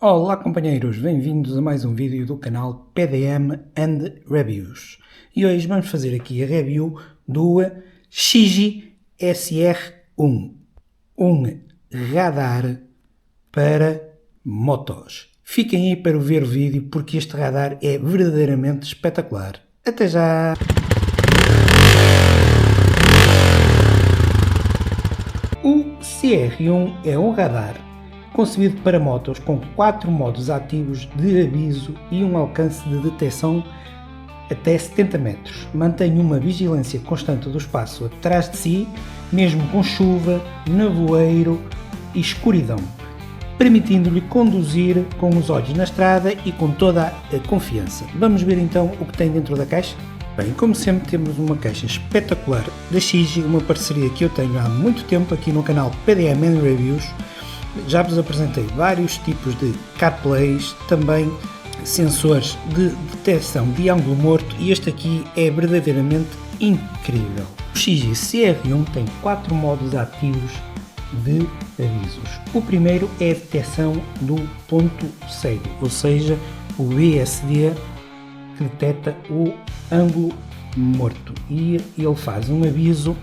Olá companheiros, bem-vindos a mais um vídeo do canal PDM and Reviews. E hoje vamos fazer aqui a review do Shiji SR1, um radar para motos. Fiquem aí para ver o vídeo porque este radar é verdadeiramente espetacular. Até já! O CR1 é um radar concebido para motos com 4 modos ativos de aviso e um alcance de detecção até 70 metros. Mantém uma vigilância constante do espaço atrás de si, mesmo com chuva, nevoeiro e escuridão, permitindo-lhe conduzir com os olhos na estrada e com toda a confiança. Vamos ver então o que tem dentro da caixa? Bem, como sempre temos uma caixa espetacular da Shiji, uma parceria que eu tenho há muito tempo aqui no canal PDM and Reviews. Já vos apresentei vários tipos de CarPlays, também sensores de detecção de ângulo morto e este aqui é verdadeiramente incrível. O Shiji CR1 tem 4 modos ativos de avisos. O primeiro é a detecção do ponto cego, ou seja, o BSD que detecta o ângulo morto e ele faz um aviso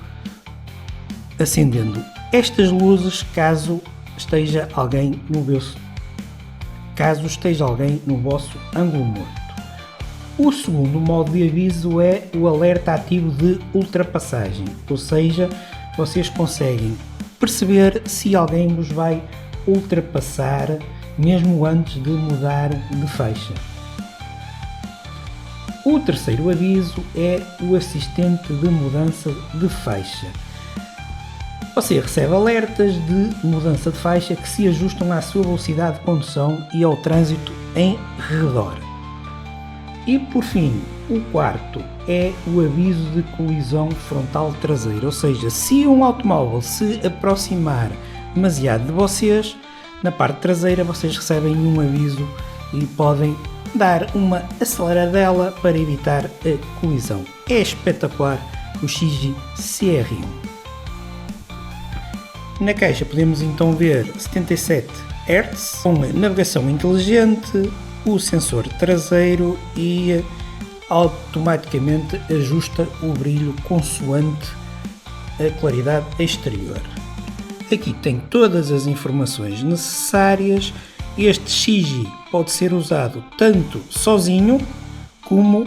acendendo estas luzes caso esteja alguém no vosso ângulo morto. O segundo modo de aviso é o alerta ativo de ultrapassagem, ou seja, vocês conseguem perceber se alguém vos vai ultrapassar mesmo antes de mudar de faixa. O terceiro aviso é o assistente de mudança de faixa. Você recebe alertas de mudança de faixa que se ajustam à sua velocidade de condução e ao trânsito em redor. E por fim, o quarto é o aviso de colisão frontal traseira, ou seja, se um automóvel se aproximar demasiado de vocês, na parte traseira vocês recebem um aviso e podem dar uma aceleradela para evitar a colisão. É espetacular o Shiji CR1. Na caixa podemos então ver 77 Hz, com navegação inteligente, o sensor traseiro e automaticamente ajusta o brilho consoante a claridade exterior. Aqui tem todas as informações necessárias. Este Shiji pode ser usado tanto sozinho como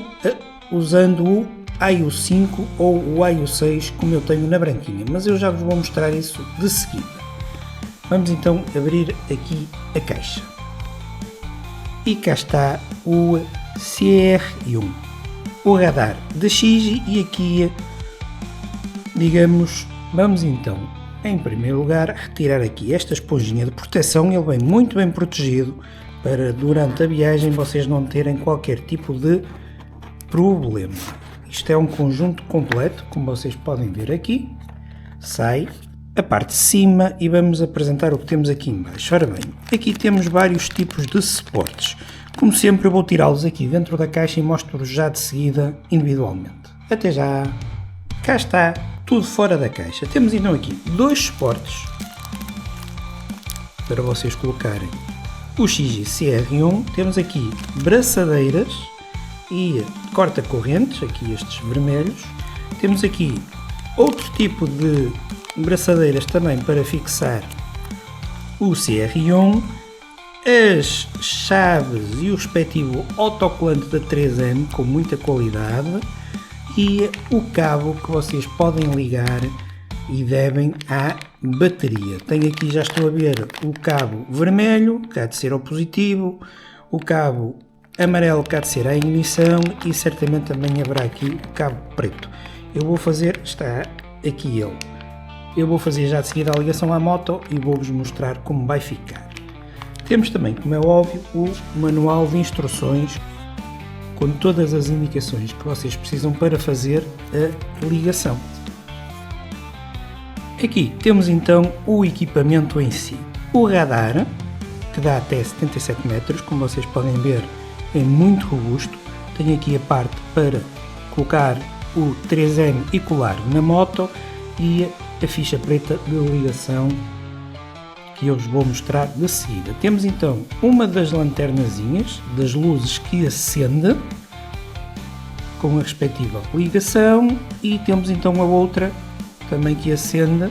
usando o AIO5 ou o AIO6 como eu tenho na branquinha, mas eu já vos vou mostrar isso de seguida. Vamos então abrir aqui a caixa. E cá está o CR1, o radar da Shiji, e aqui, digamos, vamos então, em primeiro lugar, retirar aqui esta esponjinha de proteção. Ele vem muito bem protegido para durante a viagem vocês não terem qualquer tipo de problema. Isto é um conjunto completo, como vocês podem ver aqui. Sai a parte de cima e vamos apresentar o que temos aqui em baixo. Ora bem, aqui temos vários tipos de suportes. Como sempre eu vou tirá-los aqui dentro da caixa e mostro-vos já de seguida individualmente. Até já! Cá está, tudo fora da caixa. Temos então aqui 2 suportes para vocês colocarem o Shiji CR1. Temos aqui braçadeiras e corta-correntes, aqui estes vermelhos. Temos aqui outro tipo de braçadeiras também para fixar o CR1, as chaves e o respectivo autocolante da 3M com muita qualidade e o cabo que vocês podem ligar e devem à bateria. Tenho aqui, já estou a ver, o cabo vermelho, que há de ser ao positivo, o cabo amarelo que há de ser a ignição e certamente também haverá aqui o cabo preto. Eu vou fazer, está aqui ele, eu vou fazer já de seguida a ligação à moto e vou-vos mostrar como vai ficar. Temos também, como é óbvio, o manual de instruções com todas as indicações que vocês precisam para fazer a ligação. Aqui temos então o equipamento em si. O radar, que dá até 77 metros, como vocês podem ver, é muito robusto. Tenho aqui a parte para colocar o 3M e colar na moto e a ficha preta de ligação que eu vos vou mostrar de seguida. Temos então uma das lanternazinhas, das luzes que acende, com a respectiva ligação, e temos então a outra também que acende,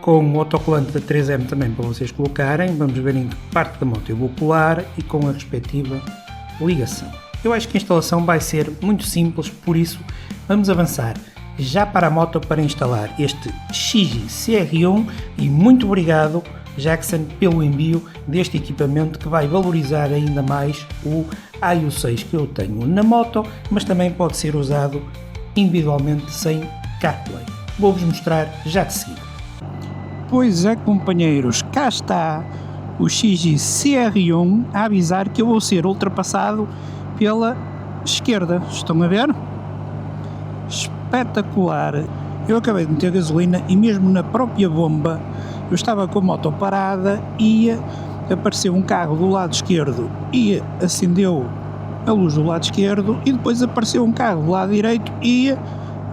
com o autocolante da 3M também para vocês colocarem. Vamos ver em que parte da moto eu vou colar e com a respectiva ligação. Eu acho que a instalação vai ser muito simples, por isso vamos avançar já para a moto para instalar este Shiji CR1 e muito obrigado Jackson pelo envio deste equipamento que vai valorizar ainda mais o AIO6 que eu tenho na moto, mas também pode ser usado individualmente sem CarPlay. Vou-vos mostrar já de seguida. Pois é, companheiros, cá está o Shiji CR1 a avisar que eu vou ser ultrapassado pela esquerda. Estão a ver? Espetacular! Eu acabei de meter gasolina e mesmo na própria bomba eu estava com a moto parada e apareceu um carro do lado esquerdo e acendeu a luz do lado esquerdo, e depois apareceu um carro do lado direito e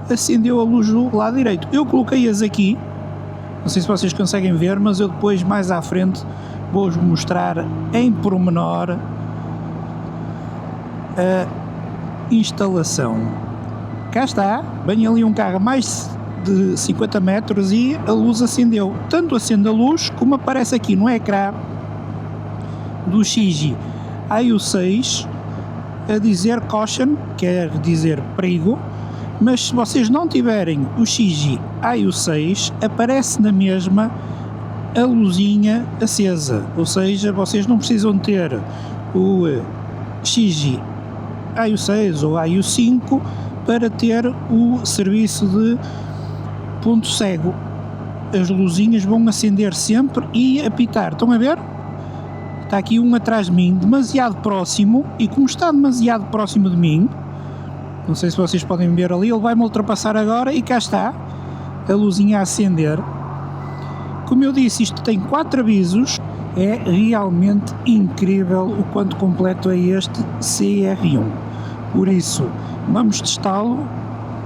acendeu a luz do lado direito. Eu coloquei-as aqui, não sei se vocês conseguem ver, mas eu depois mais à frente vou-vos mostrar em pormenor a instalação. Cá está, vem ali um carro a mais de 50 metros e a luz acendeu. Tanto acende a luz como aparece aqui no ecrã do Shiji AIO6 a dizer caution, quer dizer perigo, mas se vocês não tiverem o Shiji AIO6 aparece na mesma a luzinha acesa, ou seja, vocês não precisam ter o Shiji AIO6 ou AIO5 para ter o serviço de ponto cego. As luzinhas vão acender sempre e apitar. Estão a ver? Está aqui um atrás de mim, demasiado próximo, e como está demasiado próximo de mim, não sei se vocês podem ver ali, ele vai-me ultrapassar agora e cá está a luzinha a acender. Como eu disse, isto tem 4 avisos, é realmente incrível o quanto completo é este CR1. Por isso, vamos testá-lo.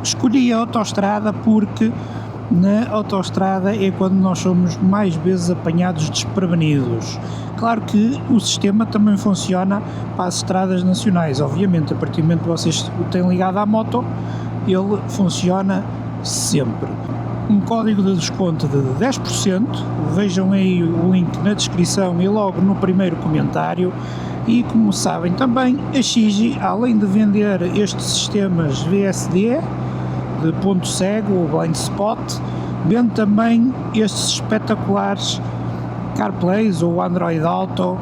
Escolhi a autoestrada porque na autoestrada é quando nós somos mais vezes apanhados desprevenidos. Claro que o sistema também funciona para as estradas nacionais, obviamente, a partir do momento que vocês o têm ligado à moto, ele funciona sempre. Um código de desconto de 10%, vejam aí o link na descrição e logo no primeiro comentário. E como sabem também, a Shiji, além de vender estes sistemas VSD de ponto cego ou blind spot, vende também estes espetaculares CarPlays ou Android Auto,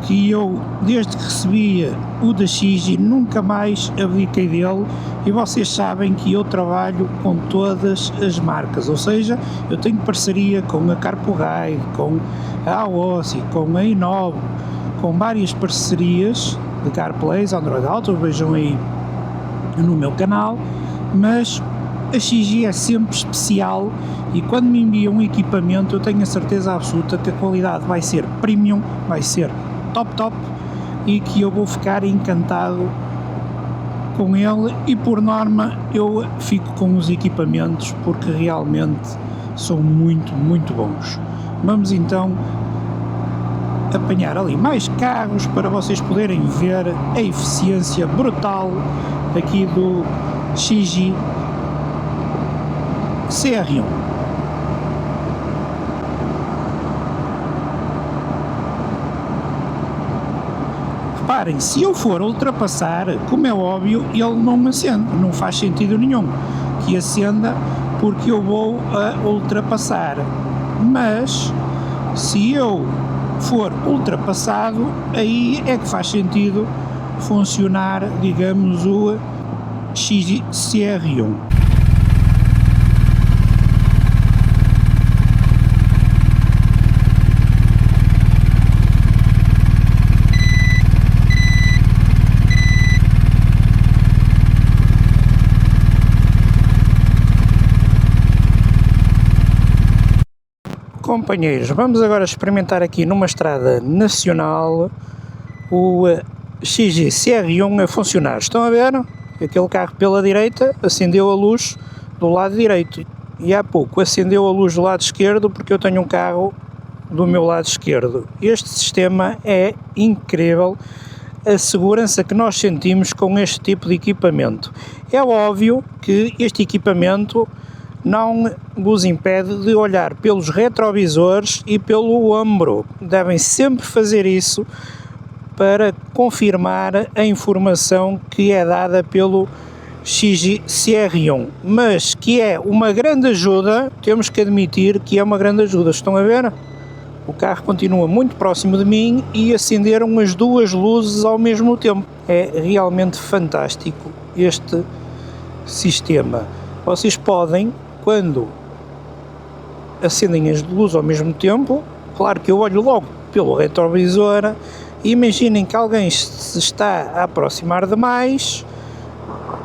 que eu, desde que recebi o da Shiji, nunca mais abdiquei dele, e vocês sabem que eu trabalho com todas as marcas, ou seja, eu tenho parceria com a CarPlay, com a AOSI, com a Inovo, com várias parcerias de CarPlays, Android Auto, vejam aí no meu canal, mas a Shiji é sempre especial e quando me enviam um equipamento eu tenho a certeza absoluta que a qualidade vai ser premium, vai ser top e que eu vou ficar encantado com ele, e por norma eu fico com os equipamentos porque realmente são muito bons. Vamos então apanhar ali mais carros para vocês poderem ver a eficiência brutal aqui do Shiji CR1. Reparem, se eu for ultrapassar, como é óbvio, ele não me acende, não faz sentido nenhum que acenda porque eu vou a ultrapassar, mas se eu for ultrapassado, aí é que faz sentido funcionar, digamos, o Shiji CR1. Companheiros, vamos agora experimentar aqui numa estrada nacional o Shiji CR1 a funcionar. Estão a ver? Aquele carro pela direita acendeu a luz do lado direito e há pouco acendeu a luz do lado esquerdo porque eu tenho um carro do meu lado esquerdo. Este sistema é incrível, a segurança que nós sentimos com este tipo de equipamento. É óbvio que este equipamento não vos impede de olhar pelos retrovisores e pelo ombro. Devem sempre fazer isso para confirmar a informação que é dada pelo XJR1, mas que é uma grande ajuda, temos que admitir que é uma grande ajuda. Estão a ver? O carro continua muito próximo de mim e acenderam as duas luzes ao mesmo tempo. É realmente fantástico este sistema. Vocês podem, quando acendem as luzes ao mesmo tempo, claro que eu olho logo pelo retrovisor, imaginem que alguém se está a aproximar demais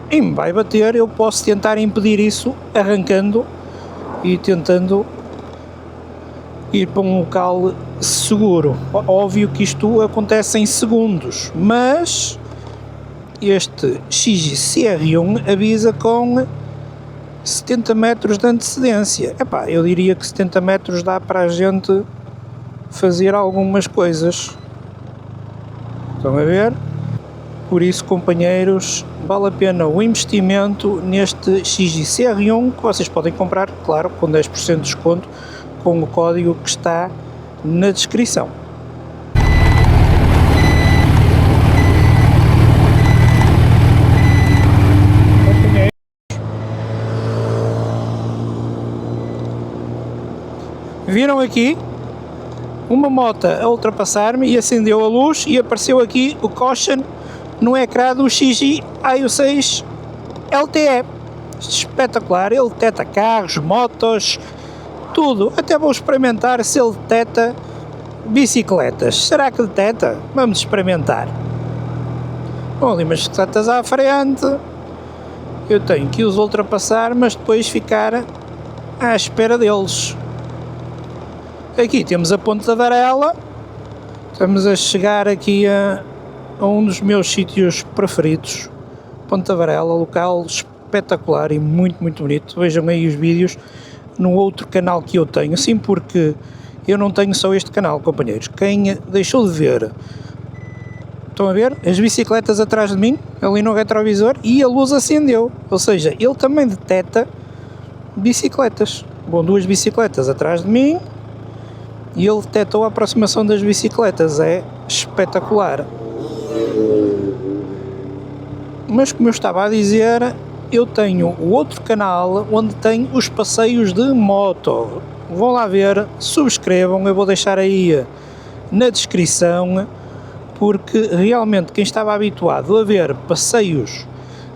e me vai bater, eu posso tentar impedir isso arrancando e tentando ir para um local seguro. Óbvio que isto acontece em segundos, mas este XJR1 avisa com 70 metros de antecedência. Epá, eu diria que 70 metros dá para a gente fazer algumas coisas. Estão a ver? Por isso, companheiros, vale a pena o investimento neste XJR1, que vocês podem comprar, claro, com 10% de desconto, com o código que está na descrição. Viram aqui uma moto a ultrapassar-me e acendeu a luz e apareceu aqui o caution no ecrã do XJR6 LTE. Espetacular, ele detecta carros, motos, tudo. Até vou experimentar se ele detecta bicicletas. Será que detecta? Vamos experimentar. Bom, ali umas bicicletas à frente, eu tenho que os ultrapassar, mas depois ficar à espera deles. Aqui temos a Ponta Varela, estamos a chegar aqui a um dos meus sítios preferidos. Ponta Varela, local espetacular e muito, muito bonito. Vejam aí os vídeos no outro canal que eu tenho, sim, porque eu não tenho só este canal, companheiros. Quem deixou de ver, estão a ver as bicicletas atrás de mim, ali no retrovisor, e a luz acendeu, ou seja, ele também detecta bicicletas. Bom, duas bicicletas atrás de mim e ele detectou a aproximação das bicicletas, é espetacular. Mas como eu estava a dizer, eu tenho o outro canal onde tem os passeios de moto. Vão lá ver, subscrevam, eu vou deixar aí na descrição, porque realmente quem estava habituado a ver passeios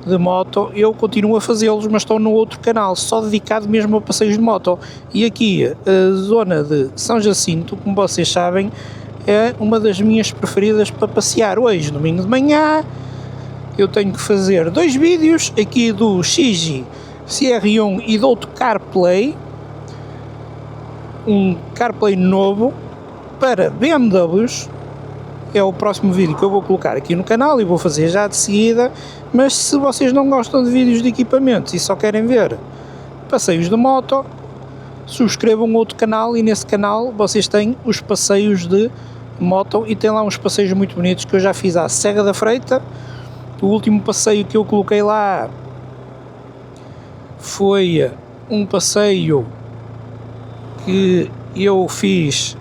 de moto, eu continuo a fazê-los, mas estou no outro canal, só dedicado mesmo a passeios de moto. E aqui, a zona de São Jacinto, como vocês sabem, é uma das minhas preferidas para passear. Hoje, domingo de manhã, eu tenho que fazer 2 vídeos, aqui do XJR1 e do outro CarPlay, um CarPlay novo para BMWs. É o próximo vídeo que eu vou colocar aqui no canal e vou fazer já de seguida. Mas se vocês não gostam de vídeos de equipamentos e só querem ver passeios de moto, subscrevam outro canal e nesse canal vocês têm os passeios de moto e tem lá uns passeios muito bonitos que eu já fiz à Serra da Freita. O último passeio que eu coloquei lá foi um passeio que eu fiz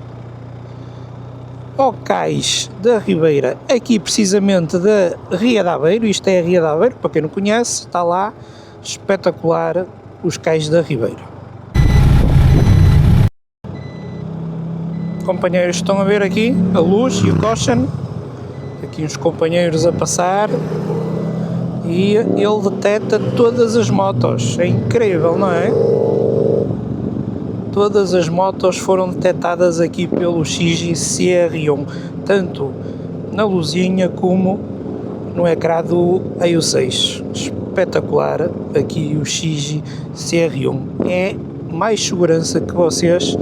ao Cais da Ribeira, aqui precisamente da Ria de Aveiro. Isto é a Ria de Aveiro, para quem não conhece, está lá, espetacular, os Cais da Ribeira. Companheiros, estão a ver aqui a luz e o caution, aqui uns companheiros a passar, e ele detecta todas as motos, é incrível, não é? Todas as motos foram detectadas aqui pelo XJR1, tanto na luzinha como no ecrã do EU6. Espetacular aqui o XJR1. É mais segurança que vocês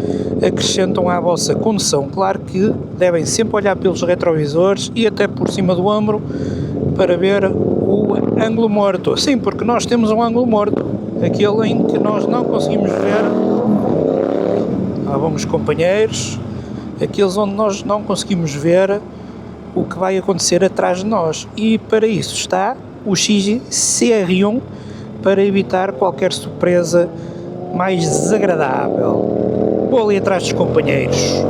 acrescentam à vossa condução. Claro que devem sempre olhar pelos retrovisores e até por cima do ombro para ver o ângulo morto. Sim, porque nós temos um ângulo morto, aquele em que nós não conseguimos ver. Lá vamos, companheiros, aqueles onde nós não conseguimos ver o que vai acontecer atrás de nós, e para isso está o Xigi CR1 para evitar qualquer surpresa mais desagradável. Vou ali atrás dos companheiros.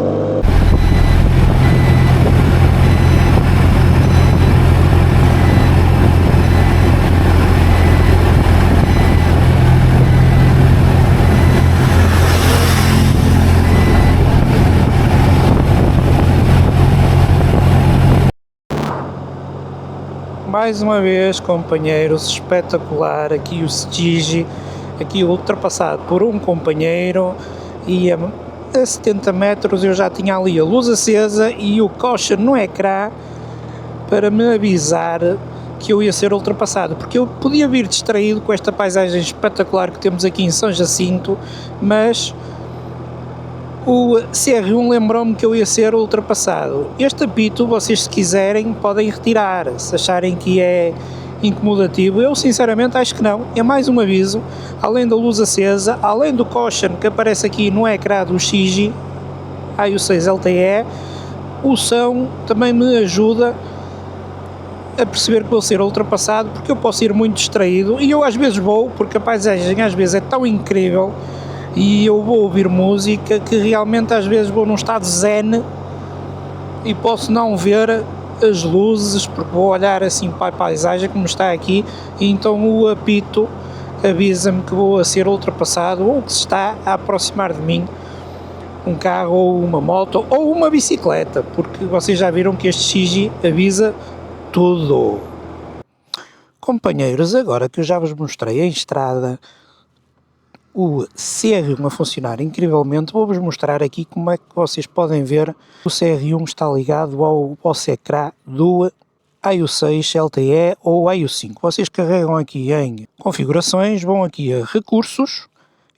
Mais uma vez, companheiros, espetacular, aqui o Xigi, aqui ultrapassado por um companheiro, e a 70 metros eu já tinha ali a luz acesa e o caution no ecrã para me avisar que eu ia ser ultrapassado, porque eu podia vir distraído com esta paisagem espetacular que temos aqui em São Jacinto, mas o CR1 lembrou-me que eu ia ser ultrapassado. Este apito, vocês se quiserem podem retirar, se acharem que é incomodativo. Eu sinceramente acho que não, é mais um aviso, além da luz acesa, além do caution que aparece aqui no ecrã do Xigi AIO6 LTE, o som também me ajuda a perceber que vou ser ultrapassado, porque eu posso ir muito distraído, e eu às vezes vou, porque a paisagem às vezes é tão incrível e eu vou ouvir música que realmente às vezes vou num estado zen e posso não ver as luzes, porque vou olhar assim para a paisagem como está aqui, e então o apito avisa-me que vou a ser ultrapassado ou que se está a aproximar de mim um carro ou uma moto ou uma bicicleta, porque vocês já viram que este Xigi avisa tudo. Companheiros, agora que eu já vos mostrei a estrada, o CR1 a funcionar incrivelmente, vou-vos mostrar aqui como é que vocês podem ver o CR1 está ligado ao vosso ecrã do AIO6 LTE ou AIO5. Vocês carregam aqui em configurações, vão aqui a recursos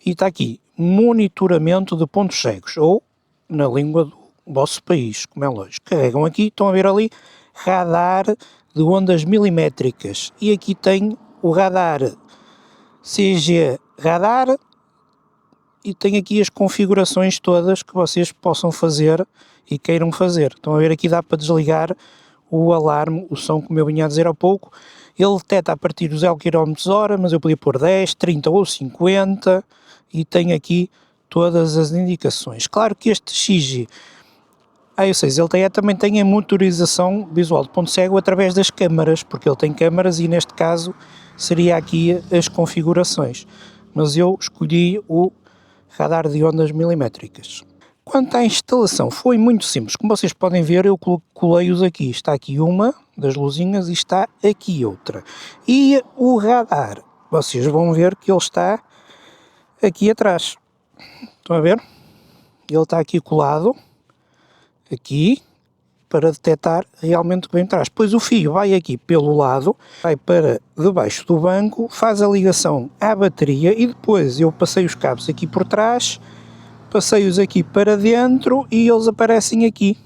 e está aqui monitoramento de pontos cegos, ou na língua do vosso país, como é lógico. Carregam aqui, estão a ver ali radar de ondas milimétricas, e aqui tem o radar CG radar, e tem aqui as configurações todas que vocês possam fazer e queiram fazer. Estão a ver aqui, dá para desligar o alarme, o som, como eu vinha a dizer há pouco. Ele detecta a partir dos 0 km/h, mas eu podia pôr 10, 30 ou 50, e tem aqui todas as indicações. Claro que este Xigi AIO6 LTE também tem a monitorização visual de ponto cego através das câmaras, porque ele tem câmaras e neste caso seria aqui as configurações, mas eu escolhi o radar de ondas milimétricas. Quanto à instalação, foi muito simples. Como vocês podem ver, eu colei-os aqui. Está aqui uma das luzinhas e está aqui outra. E o radar, vocês vão ver que ele está aqui atrás. Estão a ver? Ele está aqui colado, aqui, para detectar realmente o que vem atrás. Depois o fio vai aqui pelo lado, vai para debaixo do banco, faz a ligação à bateria, e depois eu passei os cabos aqui por trás, passei-os aqui para dentro e eles aparecem aqui,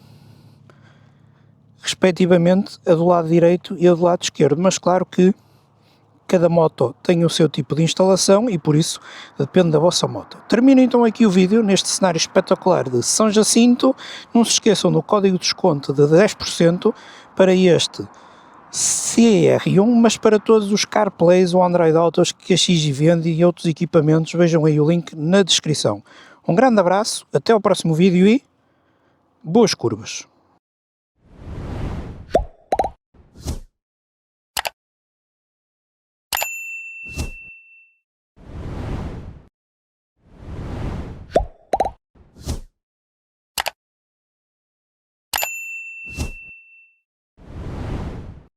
respectivamente a do lado direito e a do lado esquerdo. Mas claro que cada moto tem o seu tipo de instalação e por isso depende da vossa moto. Termino então aqui o vídeo neste cenário espetacular de São Jacinto. Não se esqueçam do código de desconto de 10% para este CR1, mas para todos os CarPlays ou Android Autos que a Xigi vende e outros equipamentos. Vejam aí o link na descrição. Um grande abraço, até ao próximo vídeo e boas curvas!